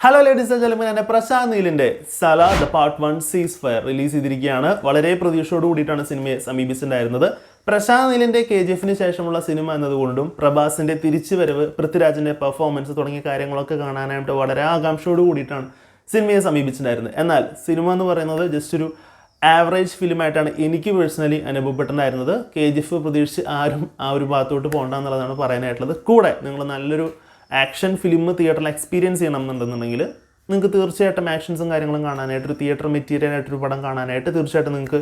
Hello ladies and gentlemen, എന്നെ പ്രശാന്ത് നീലിൻ്റെ Salaar the part 1 cease fire release ചെയ്തിരിക്കുകയാണ്. വളരെ പ്രതീക്ഷയോട് കൂടിയിട്ടാണ് സിനിമയെ സമീപിച്ചിട്ടുണ്ടായിരുന്നത്. പ്രശാന്ത് നീലിൻ്റെ KGF ശേഷമുള്ള സിനിമ എന്നതുകൊണ്ടും പ്രഭാസിൻ്റെ തിരിച്ചുവരവ്, പൃഥ്വിരാജിൻ്റെ പെർഫോമൻസ് തുടങ്ങിയ കാര്യങ്ങളൊക്കെ കാണാനായിട്ട് വളരെ ആകാംക്ഷയോട് കൂടിയിട്ടാണ് സിനിമയെ സമീപിച്ചിട്ടുണ്ടായിരുന്നത്. എന്നാൽ സിനിമ എന്ന് പറയുന്നത് ജസ്റ്റ് ഒരു ആവറേജ് ഫിലിമായിട്ടാണ് എനിക്ക് പേഴ്സണലി അനുഭവപ്പെട്ടിട്ടുണ്ടായിരുന്നത്. KGF പ്രതീക്ഷിച്ച് ആരും ആ ഒരു ഭാഗത്തോട്ട് പോകണ്ട എന്നുള്ളതാണ് പറയാനായിട്ടുള്ളത്. കൂടെ നിങ്ങൾ നല്ലൊരു ആക്ഷൻ ഫിലിം തിയേറ്ററിൽ എക്സ്പീരിയൻസ് ചെയ്യണം എന്നുണ്ടെന്നുണ്ടെങ്കിൽ നിങ്ങൾക്ക് തീർച്ചയായിട്ടും ആക്ഷൻസും കാര്യങ്ങളും കാണാനായിട്ട്, ഒരു തിയേറ്റർ മെറ്റീരിയൽ ആയിട്ടൊരു പടം കാണാനായിട്ട് തീർച്ചയായിട്ടും നിങ്ങൾക്ക്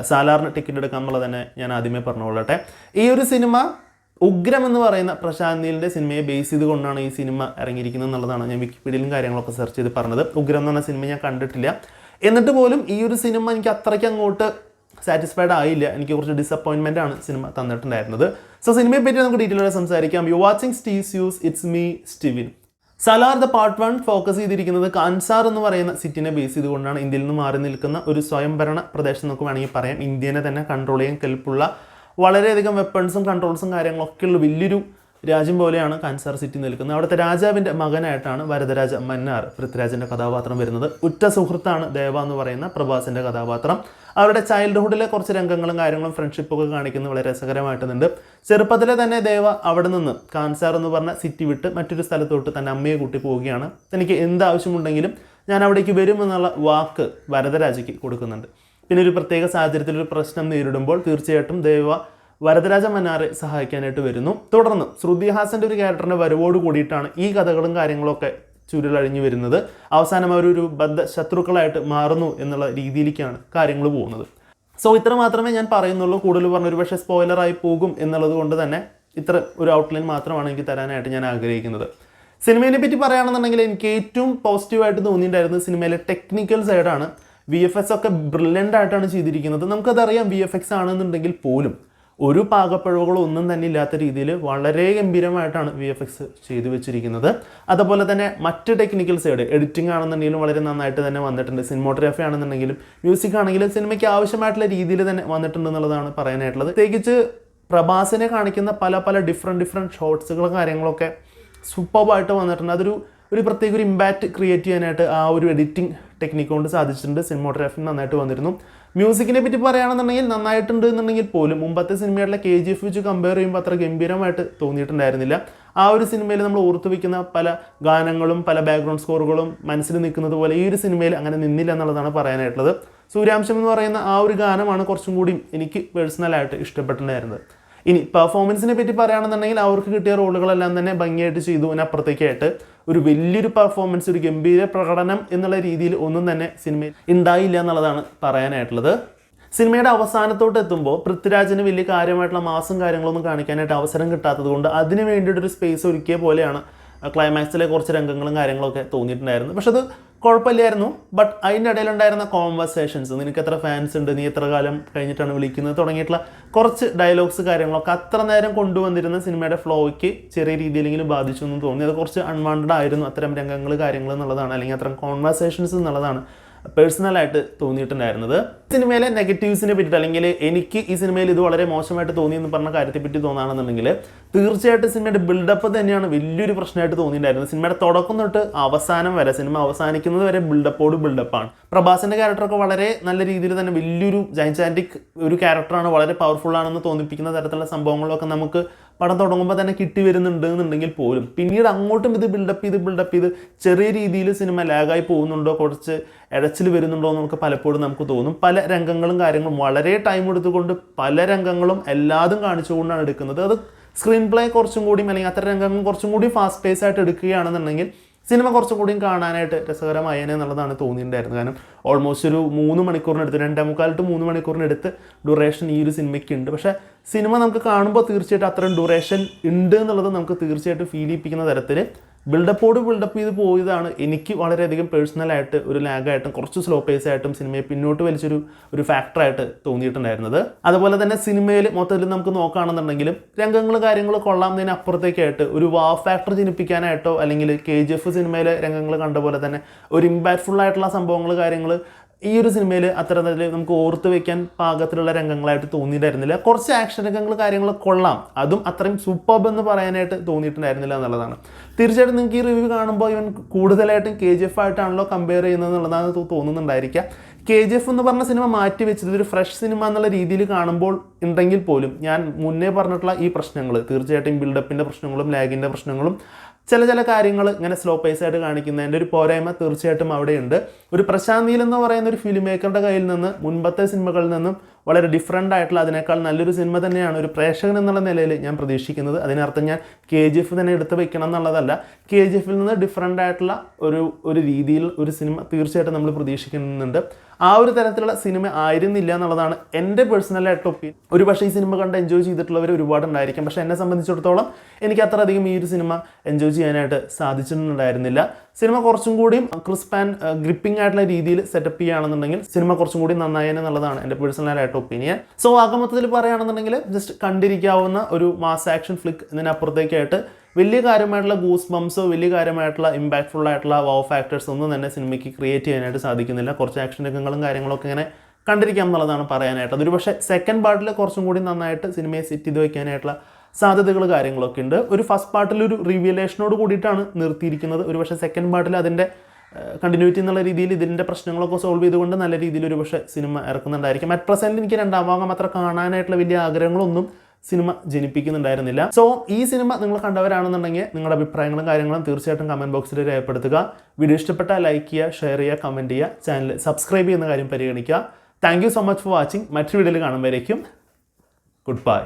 സാലാറിന് ടിക്കറ്റ് എടുക്കാം എന്നുള്ളത് തന്നെ ഞാൻ ആദ്യമേ പറഞ്ഞുകൊള്ളട്ടെ. ഈ ഒരു സിനിമ ഉഗ്രം എന്ന് പറയുന്ന പ്രശാന്ത് നീലിൻ്റെ സിനിമയെ ബേസ് ചെയ്തുകൊണ്ടാണ് ഈ സിനിമ ഇറങ്ങിയിരിക്കുന്നത് എന്നുള്ളതാണ് ഞാൻ വിക്കിപീഡിയയിലും കാര്യങ്ങളൊക്കെ സെർച്ച് ചെയ്ത് പറഞ്ഞത്. ഉഗ്രം എന്ന് പറഞ്ഞ സിനിമ ഞാൻ കണ്ടിട്ടില്ല. എന്നിട്ട് പോലും ഈ ഒരു സിനിമ എനിക്ക് അത്രയ്ക്ക് അങ്ങോട്ട് സാറ്റിസ്ഫൈഡ് ആയില്ല. എനിക്ക് കുറച്ച് ഡിസപ്പോയിൻമെൻ്റ് ആണ് സിനിമ തന്നിട്ടുണ്ടായിരുന്നത്. സോ സിനിമയെ പറ്റി നമുക്ക് ഡീറ്റെയിൽ ആയി സംസാരിക്കാം. You watching Steve's views, it's me Stevin. Salaar the part 1 focus ചെയ്തിരിക്കുന്നത് കാൻസാർ എന്ന് പറയുന്ന സിറ്റിനെ ബേസ് ചെയ്തുകൊണ്ടാണ്. ഇന്ത്യയിൽ നിന്ന് മാറി നിൽക്കുന്ന ഒരു സ്വയംഭരണ പ്രദേശം നമുക്ക് വേണമെങ്കിൽ പറയാം. ഇന്ത്യനെ തന്നെ കൺട്രോൾ ചെയ്യാൻ കെൽപ്പുള്ള, വളരെയധികം വെപ്പൺസും കൺട്രോൾസും കാര്യങ്ങളൊക്കെ ഉള്ള വലിയൊരു രാജ്യം പോലെയാണ് കാൻസാർ സിറ്റി നിൽക്കുന്നത്. അവിടുത്തെ രാജാവിൻ്റെ മകനായിട്ടാണ് വരദരാജ മന്നാർ, പൃഥ്വിരാജിൻ്റെ കഥാപാത്രം വരുന്നത്. ഉറ്റ സുഹൃത്താണ് ദേവ എന്ന് പറയുന്ന പ്രഭാസിൻ്റെ കഥാപാത്രം. അവരുടെ ചൈൽഡ്ഹുഡിലെ കുറച്ച് രംഗങ്ങളും കാര്യങ്ങളും ഫ്രണ്ട്ഷിപ്പൊക്കെ കാണിക്കുന്നത് വളരെ രസകരമായിട്ടുണ്ട്. ചെറുപ്പത്തിലെ തന്നെ ദേവ അവിടെ നിന്ന് കാൻസാർ എന്ന് പറഞ്ഞ സിറ്റി വിട്ട് മറ്റൊരു സ്ഥലത്തോട്ട് തന്നെ അമ്മയെ കൂട്ടി പോവുകയാണ്. തനിക്ക് എന്താവശ്യമുണ്ടെങ്കിലും ഞാൻ അവിടേക്ക് വരുമെന്നുള്ള വാക്ക് വരദരാജയ്ക്ക് കൊടുക്കുന്നുണ്ട്. പിന്നെ ഒരു പ്രത്യേക സാഹചര്യത്തിൽ ഒരു പ്രശ്നം നേരിടുമ്പോൾ തീർച്ചയായിട്ടും ദേവ വരദരാജ മന്നാറെ സഹായിക്കാനായിട്ട് വരുന്നു. തുടർന്ന് ശ്രുതി ഹാസൻ്റെ ഒരു ക്യാരക്ടറിൻ്റെ വരവോട് കൂടിയിട്ടാണ് ഈ കഥകളും കാര്യങ്ങളൊക്കെ ചുരുളഴിഞ്ഞു വരുന്നത്. അവസാനം അവരൊരു ബദ്ധ ശത്രുക്കളായിട്ട് മാറുന്നു എന്നുള്ള രീതിയിലേക്കാണ് കാര്യങ്ങൾ പോകുന്നത്. സോ ഇത്ര മാത്രമേ ഞാൻ പറയുന്നുള്ളൂ. കൂടുതൽ പറഞ്ഞ ഒരു പക്ഷേ സ്പോയിലറായി പോകും എന്നുള്ളത് കൊണ്ട് തന്നെ ഇത്ര ഒരു ഔട്ട്ലൈൻ മാത്രമാണ് എനിക്ക് തരാനായിട്ട് ഞാൻ ആഗ്രഹിക്കുന്നത്. സിനിമയെ പറ്റി പറയുകയാണെന്നുണ്ടെങ്കിൽ എനിക്ക് ഏറ്റവും പോസിറ്റീവായിട്ട് തോന്നിയിട്ടുണ്ടായിരുന്നത് സിനിമയിലെ ടെക്നിക്കൽ സൈഡാണ്. VFX ഒക്കെ ബ്രില്യൻ്റ് ആയിട്ടാണ് ചെയ്തിരിക്കുന്നത്. നമുക്കതറിയാം VFX ആണെന്നുണ്ടെങ്കിൽ പോലും ഒരു പാകപ്പിഴവുകളോ ഒന്നും തന്നെ ഇല്ലാത്ത രീതിയിൽ വളരെ ഗംഭീരമായിട്ടാണ് VFX ചെയ്തു വെച്ചിരിക്കുന്നത്. അതുപോലെ തന്നെ മറ്റ് ടെക്നിക്കൽ സൈഡ്, എഡിറ്റിംഗ് ആണെന്നുണ്ടെങ്കിലും വളരെ നന്നായിട്ട് തന്നെ വന്നിട്ടുണ്ട്. സിനിമോഗ്രാഫി ആണെന്നുണ്ടെങ്കിലും മ്യൂസിക് ആണെങ്കിലും സിനിമയ്ക്ക് ആവശ്യമായിട്ടുള്ള രീതിയിൽ തന്നെ വന്നിട്ടുണ്ട് എന്നുള്ളതാണ് പറയാനായിട്ടുള്ളത്. പ്രത്യേകിച്ച് പ്രഭാസിനെ കാണിക്കുന്ന പല ഡിഫറെൻറ്റ് ഷോട്ട്സുകളും കാര്യങ്ങളൊക്കെ സൂപ്പർബായിട്ട് വന്നിട്ടുണ്ട്. അതൊരു പ്രത്യേക ഒരു ഇമ്പാക്റ്റ് ക്രിയേറ്റ് ചെയ്യാനായിട്ട് ആ ഒരു എഡിറ്റിംഗ് ടെക്നിക്ക് കൊണ്ട് സാധിച്ചിട്ടുണ്ട്. സിനിമോഗ്രാഫി നന്നായിട്ട് വന്നിരുന്നു. മ്യൂസിക്കിനെ പറ്റി പറയുകയാണെന്നുണ്ടെങ്കിൽ നന്നായിട്ടുണ്ട് എന്നുണ്ടെങ്കിൽ പോലും മുമ്പത്തെ സിനിമയായിട്ടുള്ള KGF വെച്ച് കമ്പയർ ചെയ്യുമ്പോൾ അത്ര ഗംഭീരമായിട്ട് തോന്നിയിട്ടുണ്ടായിരുന്നില്ല. ആ ഒരു സിനിമയിൽ നമ്മൾ ഓർത്തു വയ്ക്കുന്ന പല ഗാനങ്ങളും പല ബാക്ക്ഗ്രൗണ്ട് സ്കോറുകളും മനസ്സിൽ നിൽക്കുന്നത് പോലെ ഈ ഒരു സിനിമയിൽ അങ്ങനെ നിന്നില്ല എന്നുള്ളതാണ് പറയാനായിട്ടുള്ളത്. സൂര്യാംശം എന്ന് പറയുന്ന ആ ഒരു ഗാനമാണ് കുറച്ചും കൂടി എനിക്ക് പേഴ്സണലായിട്ട് ഇഷ്ടപ്പെട്ടിട്ടുണ്ടായിരുന്നത്. ഇനി പെർഫോമൻസിനെ പറ്റി പറയുകയാണെന്നുണ്ടെങ്കിൽ അവർക്ക് കിട്ടിയ റോളുകളെല്ലാം തന്നെ ഭംഗിയായിട്ട് ചെയ്തു. അതിനപ്പുറത്തേക്കായിട്ട് ഒരു വലിയൊരു പെർഫോമൻസ്, ഒരു ഗംഭീര പ്രകടനം എന്നുള്ള രീതിയിൽ ഒന്നും തന്നെ സിനിമയിൽ ഉണ്ടായില്ല എന്നുള്ളതാണ് പറയാനായിട്ടുള്ളത്. സിനിമയുടെ അവസാനത്തോട്ട് എത്തുമ്പോൾ പൃഥ്വിരാജിന് വലിയ കാര്യമായിട്ടുള്ള മാസും കാര്യങ്ങളൊന്നും കാണിക്കാനായിട്ട് അവസരം കിട്ടാത്തത് കൊണ്ട് അതിന് വേണ്ടിയിട്ടൊരു സ്പേസ് ഒരുക്കിയ പോലെയാണ് ക്ലൈമാക്സിലെ കുറച്ച് രംഗങ്ങളും കാര്യങ്ങളൊക്കെ തോന്നിയിട്ടുണ്ടായിരുന്നു. പക്ഷെ അത് കുഴപ്പമില്ലായിരുന്നു. ബട്ട് അതിൻ്റെ ഇടയിലുണ്ടായിരുന്ന കോൺവെർസേഷൻസ്, നിനക്ക് എത്ര ഫാൻസ് ഉണ്ട്, നീ എത്ര കാലം കഴിഞ്ഞിട്ടാണ് വിളിക്കുന്നത് തുടങ്ങിയിട്ടുള്ള കുറച്ച് ഡയലോഗ്സ് കാര്യങ്ങളൊക്കെ അത്ര നേരം കൊണ്ടുവന്നിരുന്ന സിനിമയുടെ ഫ്ലോയ്ക്ക് ചെറിയ രീതിയിലെങ്കിലും ബാധിച്ചു എന്ന് തോന്നി. അത് കുറച്ച് അൺവാണ്ടഡ് ആയിരുന്നു അത്തരം രംഗങ്ങൾ കാര്യങ്ങൾ എന്നുള്ളതാണ്, അല്ലെങ്കിൽ അത്തരം കോൺവെർസേഷൻസ് എന്നുള്ളതാണ് പേഴ്സണലായിട്ട് തോന്നിയിട്ടുണ്ടായിരുന്നത്. സിനിമയിലെ നെഗറ്റീവ്സിനെ പറ്റിയിട്ട്, അല്ലെങ്കിൽ എനിക്ക് ഈ സിനിമയിൽ ഇത് വളരെ മോശമായിട്ട് തോന്നി എന്ന് പറഞ്ഞ കാര്യത്തെപ്പറ്റി തോന്നുകയാണെന്നുണ്ടെങ്കിൽ തീർച്ചയായിട്ടും സിനിമയുടെ ബിൽഡപ്പ് തന്നെയാണ് വലിയൊരു പ്രശ്നമായിട്ട് തോന്നിയിട്ടുണ്ടായിരുന്നത്. സിനിമയുടെ തുടക്കം തൊട്ട് അവസാനം വരെ, സിനിമ അവസാനിക്കുന്നത് വരെ ബിൽഡപ്പാണ്. പ്രഭാസിൻ്റെ ക്യാരക്ടറൊക്കെ വളരെ നല്ല രീതിയിൽ തന്നെ വലിയൊരു ജൈജാൻറ്റിക് ഒരു ക്യാരക്ടറാണ്, വളരെ പവർഫുൾ ആണെന്ന് തോന്നിപ്പിക്കുന്ന തരത്തിലുള്ള സംഭവങ്ങളൊക്കെ നമുക്ക് പടം തുടങ്ങുമ്പോൾ തന്നെ കിട്ടി വരുന്നുണ്ട് എന്നുണ്ടെങ്കിൽ പോലും പിന്നീട് അങ്ങോട്ടും ഇത് ബിൽഡപ്പ് ചെയ്ത് ചെറിയ രീതിയിൽ സിനിമ ലാഗായി പോകുന്നുണ്ടോ, കുറച്ച് ഇടച്ചിൽ വരുന്നുണ്ടോ എന്ന് നമുക്ക് പലപ്പോഴും നമുക്ക് തോന്നും. പല രംഗങ്ങളും കാര്യങ്ങളും വളരെ ടൈം എടുത്തുകൊണ്ട് പല രംഗങ്ങളും എല്ലാതും കാണിച്ചുകൊണ്ടാണ് എടുക്കുന്നത്. അത് സ്ക്രീൻ പ്ലേ കുറച്ചും കൂടിയും, അല്ലെങ്കിൽ അത്തരം രംഗങ്ങൾ കുറച്ചും കൂടി ഫാസ്റ്റ് പേസ് ആയിട്ട് എടുക്കുകയാണെന്നുണ്ടെങ്കിൽ സിനിമ കുറച്ചും കൂടിയും കാണാനായിട്ട് രസകരമായേനെ എന്നുള്ളതാണ് തോന്നിയിട്ടുണ്ടായിരുന്നത്. കാരണം ഓൾമോസ്റ്റ് ഒരു 3 മണിക്കൂറിനടുത്ത്, 2.25 to 3 മണിക്കൂറിനടുത്ത് ഡ്യൂറേഷൻ ഈ ഒരു സിനിമയ്ക്ക് ഉണ്ട്. പക്ഷേ സിനിമ നമുക്ക് കാണുമ്പോൾ തീർച്ചയായിട്ടും അത്രയും ഡ്യൂറേഷൻ ഉണ്ട് എന്നുള്ളത് നമുക്ക് തീർച്ചയായിട്ടും ഫീൽ ചെയ്യിപ്പിക്കുന്ന തരത്തിൽ ബിൽഡപ്പ് ചെയ്ത് പോയതാണ് എനിക്ക് വളരെയധികം പേഴ്സണലായിട്ട് ഒരു ലാഗായിട്ടും കുറച്ച് സ്ലോ പേസ് ആയിട്ടും സിനിമയെ പിന്നോട്ട് വലിച്ചൊരു ഫാക്ടറായിട്ട് തോന്നിയിട്ടുണ്ടായിരുന്നത്. അതുപോലെ തന്നെ സിനിമയിൽ മൊത്തത്തിൽ നമുക്ക് നോക്കുകയാണെന്നുണ്ടെങ്കിലും രംഗങ്ങൾ കാര്യങ്ങൾ കൊള്ളാവുന്നതിന് അപ്പുറത്തേക്കായിട്ട് ഒരു ഫാക്ടർ ജനിപ്പിക്കാനായിട്ടോ, അല്ലെങ്കിൽ KGF സിനിമയിലെ രംഗങ്ങൾ കണ്ട പോലെ തന്നെ ഒരു ഇമ്പാക്റ്റ്ഫുൾ ആയിട്ടുള്ള സംഭവങ്ങൾ കാര്യങ്ങൾ ഈ ഒരു സിനിമയിൽ അത്തരത്തിൽ നമുക്ക് ഓർത്ത് വെക്കാൻ പാകത്തിലുള്ള രംഗങ്ങളായിട്ട് തോന്നിയിട്ടുണ്ടായിരുന്നില്ല. കുറച്ച് ആക്ഷൻ രംഗങ്ങൾ കാര്യങ്ങളൊക്കെ കൊള്ളാം, അതും അത്രയും സൂപ്പർബ് എന്ന് പറയാനായിട്ട് തോന്നിയിട്ടുണ്ടായിരുന്നില്ല എന്നുള്ളതാണ്. തീർച്ചയായിട്ടും നിങ്ങൾക്ക് ഈ റിവ്യൂ കാണുമ്പോൾ ഇവൻ കൂടുതലായിട്ടും KGF ആയിട്ടാണല്ലോ കമ്പയർ ചെയ്യുന്നത് എന്നുള്ളതാണ് തോന്നുന്നുണ്ടായിരിക്കുക. KGF എന്ന് പറഞ്ഞ സിനിമ മാറ്റി വെച്ചത് ഒരു ഫ്രഷ് സിനിമ എന്നുള്ള രീതിയിൽ കാണുമ്പോൾ ഉണ്ടെങ്കിൽ പോലും ഞാൻ മുന്നേ പറഞ്ഞിട്ടുള്ള ഈ പ്രശ്നങ്ങൾ, തീർച്ചയായിട്ടും ബിൽഡപ്പിൻ്റെ പ്രശ്നങ്ങളും ലാഗിൻ്റെ പ്രശ്നങ്ങളും ചില കാര്യങ്ങൾ ഇങ്ങനെ സ്ലോ പേസ് ആയിട്ട് കാണിക്കുന്നതിൻ്റെ ഒരു പോരായ്മ തീർച്ചയായിട്ടും അവിടെയുണ്ട്. ഒരു പ്രശാന്ത് നീൽ എന്ന് പറയുന്ന ഒരു ഫിലിം മേക്കറുടെ കയ്യിൽ നിന്ന് മുൻപത്തെ സിനിമകളിൽ നിന്നും വളരെ ഡിഫറൻ്റ് ആയിട്ടുള്ള അതിനേക്കാൾ നല്ലൊരു സിനിമ തന്നെയാണ് ഒരു പ്രേക്ഷകൻ എന്നുള്ള നിലയിൽ ഞാൻ പ്രതീക്ഷിക്കുന്നത്. അതിനർത്ഥം ഞാൻ KGF തന്നെ എടുത്ത് വെക്കണം എന്നുള്ളതല്ല. KGFൽ നിന്ന് ഡിഫറൻ്റ് ആയിട്ടുള്ള ഒരു രീതിയിൽ ഒരു സിനിമ തീർച്ചയായിട്ടും നമ്മൾ പ്രതീക്ഷിക്കുന്നുണ്ട്. ആ ഒരു തരത്തിലുള്ള സിനിമ ആയിരുന്നില്ല എന്നുള്ളതാണ് എൻ്റെ പേഴ്സണലായിട്ട് ഒപ്പീനിയൻ. ഒരു പക്ഷേ ഈ സിനിമ കണ്ട് എൻജോയ് ചെയ്തിട്ടുള്ളവർ ഒരുപാടുണ്ടായിരിക്കും. പക്ഷേ എന്നെ സംബന്ധിച്ചിടത്തോളം എനിക്ക് അത്രയധികം ഈ ഒരു സിനിമ എൻജോയ് ചെയ്യാനായിട്ട് സാധിച്ചിട്ടുണ്ടായിരുന്നില്ല. സിനിമ കുറച്ചും കൂടി ക്രിസ്പ് ആൻഡ് ഗ്രിപ്പിംഗ് ആയിട്ടുള്ള രീതിയിൽ സെറ്റപ്പ് ചെയ്യുകയാണെന്നുണ്ടെങ്കിൽ സിനിമ കുറച്ചും കൂടി നന്നായേനെ എന്നുള്ളതാണ് എൻ്റെ പേഴ്സണലായിട്ട് ഒപ്പീനിയൻ. സോ ആകെ മൊത്തത്തിൽ പറയുകയാണെന്നുണ്ടെങ്കിൽ ജസ്റ്റ് കണ്ടിരിക്കാവുന്ന ഒരു മാസ് ആക്ഷൻ ഫ്ലിക്ക്. ഇതിനപ്പുറത്തേക്കായിട്ട് വലിയ കാര്യമായിട്ടുള്ള ഗൂസ് ബംസോ വലിയ കാര്യമായിട്ടുള്ള ഇമ്പാക്ട്ഫുൾ ആയിട്ടുള്ള വൗ ഫാക്ടേഴ്സ് ഒന്നും തന്നെ സിനിമയ്ക്ക് ക്രിയേറ്റ് ചെയ്യാനായിട്ട് സാധിക്കുന്നില്ല. കുറച്ച് ആക്ഷൻ രംഗങ്ങളും കാര്യങ്ങളൊക്കെ ഇങ്ങനെ കണ്ടിരിക്കാം എന്നുള്ളതാണ് പറയാനായിട്ട്. അതൊരു പക്ഷേ സെക്കൻഡ് പാർട്ടിൽ കുറച്ചും കൂടി നന്നായിട്ട് സിനിമയെ സെറ്റ് ചെയ്ത് വയ്ക്കാനായിട്ടുള്ള സാധ്യതകൾ കാര്യങ്ങളൊക്കെ ഉണ്ട്. ഒരു ഫസ്റ്റ് പാർട്ടിൽ ഒരു റിവ്യൂലേഷനോട് കൂടിയിട്ടാണ് നിർത്തിയിരിക്കുന്നത്. ഒരു പക്ഷേ സെക്കൻഡ് പാർട്ടിൽ അതിൻ്റെ കണ്ടിന്യൂറ്റി എന്നുള്ള രീതിയിൽ ഇതിൻ്റെ പ്രശ്നങ്ങളൊക്കെ സോൾവ് ചെയ്തുകൊണ്ട് നല്ല രീതിയിൽ ഒരു പക്ഷേ സിനിമ ഇറക്കുന്നുണ്ടായിരിക്കും. അറ്റ് പ്രസൻറ്റ് എനിക്ക് രണ്ടാം ഭാഗം അത്ര കാണാനായിട്ടുള്ള വലിയ ആഗ്രഹങ്ങളൊന്നും സിനിമ ജനിപ്പിക്കുന്നുണ്ടായിരുന്നില്ല. സോ ഈ സിനിമ നിങ്ങൾ കണ്ടവരാണെന്നുണ്ടെങ്കിൽ നിങ്ങളുടെ അഭിപ്രായങ്ങളും കാര്യങ്ങളും തീർച്ചയായിട്ടും കമൻറ്റ് ബോക്സിൽ രേഖപ്പെടുത്തുക. വീഡിയോ ഇഷ്ടപ്പെട്ടാൽ ലൈക്ക് ചെയ്യുക, ഷെയർ ചെയ്യുക, കമൻറ്റ് ചെയ്യുക, ചാനൽ സബ്സ്ക്രൈബ് ചെയ്യുന്ന കാര്യം പരിഗണിക്കുക. Thank you so much for watching. മറ്റൊരു വീഡിയോയിൽ കാണുമ്പോഴേക്കും ഗുഡ് ബൈ.